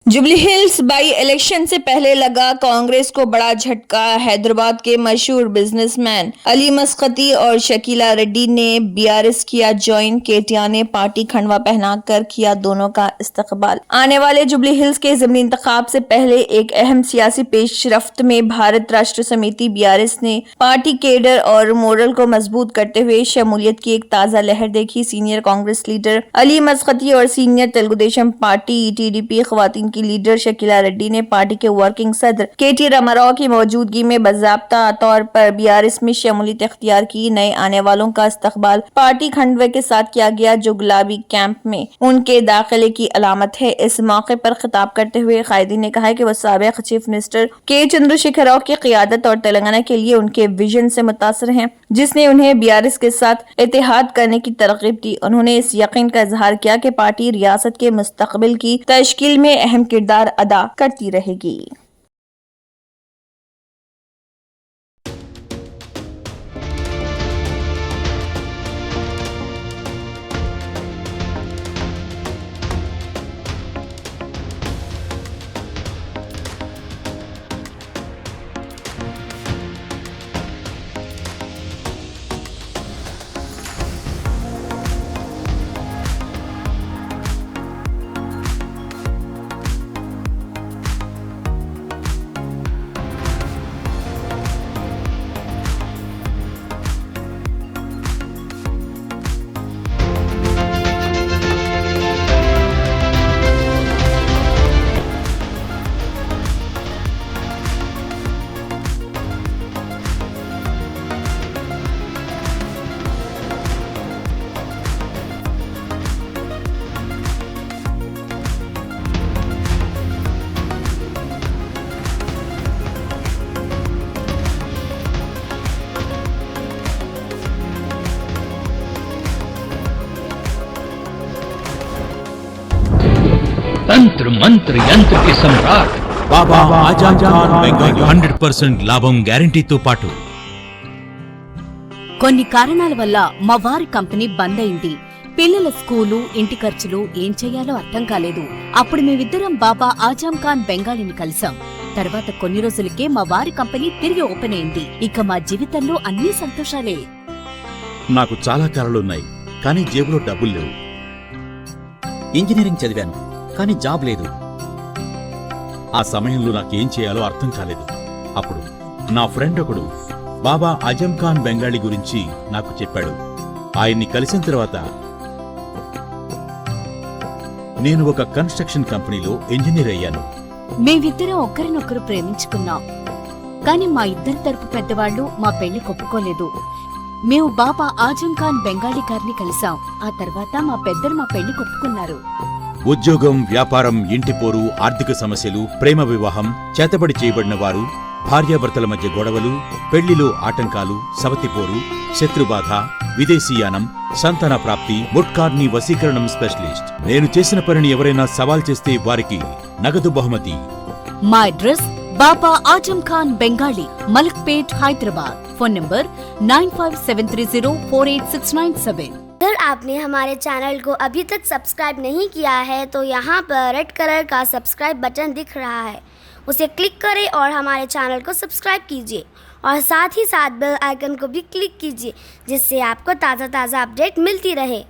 Jubilee hills by election से पहले लगा कांग्रेस को बड़ा झटका। हैदराबाद के मशहूर बिजनेसमैन अली मस्कती और शकीला रेड्डी ने बीआरएस किया ज्वाइन। केटिया ने पार्टी खंडवा पहनाकर किया दोनों का इस्तकबाल। आने वाले जुबली हिल्स के ज़िमनी इंतखाब से पहले एक अहम सियासी पेशरफ्त में भारत राष्ट्र समिति बीआरएस ने पार्टी केडर और मोरल को मजबूत करते हुए शमूलियत की एक ताज़ा लहर देखी। सीनियर कांग्रेस लीडर अली मस्कती और senior Telugu Desam party TDP खवातीन की लीडर शकीला रेड्डी ने पार्टी के वर्किंग सदर केटी रामाराव की मौजूदगी में बाज़ाब्ता तौर पर बीआरएस में शमूलियत इख्तियार की। नए आने वालों का इस्तकबाल पार्टी खंडवे के साथ किया गया, जो गुलाबी कैंप में उनके दाखिले की अलामत है। इस मौके पर खिताब करते हुए कायदीन ने कहा कि वो साबिक चीफ मिनिस्टर के चंद्रशेखर राव की क़ियादत और तेलंगाना के लिए उनके विजन से मुतासर हैं, जिसने उन्हें बीआरएस के साथ इत्तेहाद करने की तरगीब दी। उन्होंने इस यकीन का इजहार किया कि पार्टी रियासत के मुस्तकबिल की तश्कील में अहम किरदार अदा करती रहेगी। तंत्र मंत्र यंत्र के सम्राट బాబా ఆజం ఖాన్ బెంగాలీ 100% లాభం గ్యారెంటీతో పాటు కొన్ని కారణాల వల్ల మా వారి కంపెనీ బంద్ అయింది. పిల్లల స్కూలు, ఇంటి ఖర్చులు ఏం చెయ్యాలో అర్థం కాలేదు. అప్పుడు మేమిద్దరం బాబా ఆజం ఖాన్ బెంగాలీని కలిసాం. తర్వాత కొన్ని రోజులకే మా వారి కంపెనీ తిరిగి ఓపెన్ అయింది. ఇక మా జీవితంలో అన్ని సంతోషాలే. నాకు చాలా కలలున్నాయి, కానీ జేబులో డబ్బులు లేవు. ఇంజనీరింగ్ చదివాను, కానీ జాబ్ లేదు. ఆ సమయంలో నాకేం చేయాలో అర్థం కాలేదు. అప్పుడు నా ఫ్రెండ్ ఒకడు బాబా ఆజం ఖాన్ బెంగాలీ గురించి నాకు చెప్పాడు. ఆయన్ని కలిసిన తర్వాత నేను ఒక కన్స్ట్రక్షన్ కంపెనీలో ఇంజనీర్ అయ్యాను. మేమిద్దరం ఒకరినొకరు ప్రేమించుకున్నాం, కాని మా ఇద్దరి తరపు పెద్దవాళ్లు మా పెళ్లి ఒప్పుకోలేదు. మేము బాబా ఆజం ఖాన్ బెంగాలీ గారిని కలిసాం. ఆ తర్వాత మా పెద్దలు మా పెళ్లి ఒప్పుకున్నారు. ఉద్యోగం, వ్యాపారం, ఇంటి పోరు, ఆర్థిక సమస్యలు, ప్రేమ వివాహం, చేతబడి చేయబడిన వారు, భార్యాభర్తల మధ్య గొడవలు, పెళ్లిలో ఆటంకాలు, సవతిపోరు, శత్రుబాధ, విదేశీయానం, సంతాన ప్రాప్తి, ముట్కార్ని వశీకరణం స్పెషలిస్ట్. నేను చేసిన పనిని ఎవరైనా సవాల్ చేస్తే వారికి నగదు బహుమతి. మా address Baba Azam Khan Bengali, Malakpet, Hyderabad. Phone number 9573048697। अगर आपने हमारे चैनल को अभी तक सब्सक्राइब नहीं किया है तो यहाँ पर रेड कलर का सब्सक्राइब बटन दिख रहा है, उसे क्लिक करें और हमारे चैनल को सब्सक्राइब कीजिए और साथ ही साथ बेल आइकन को भी क्लिक कीजिए, जिससे आपको ताज़ा अपडेट मिलती रहे।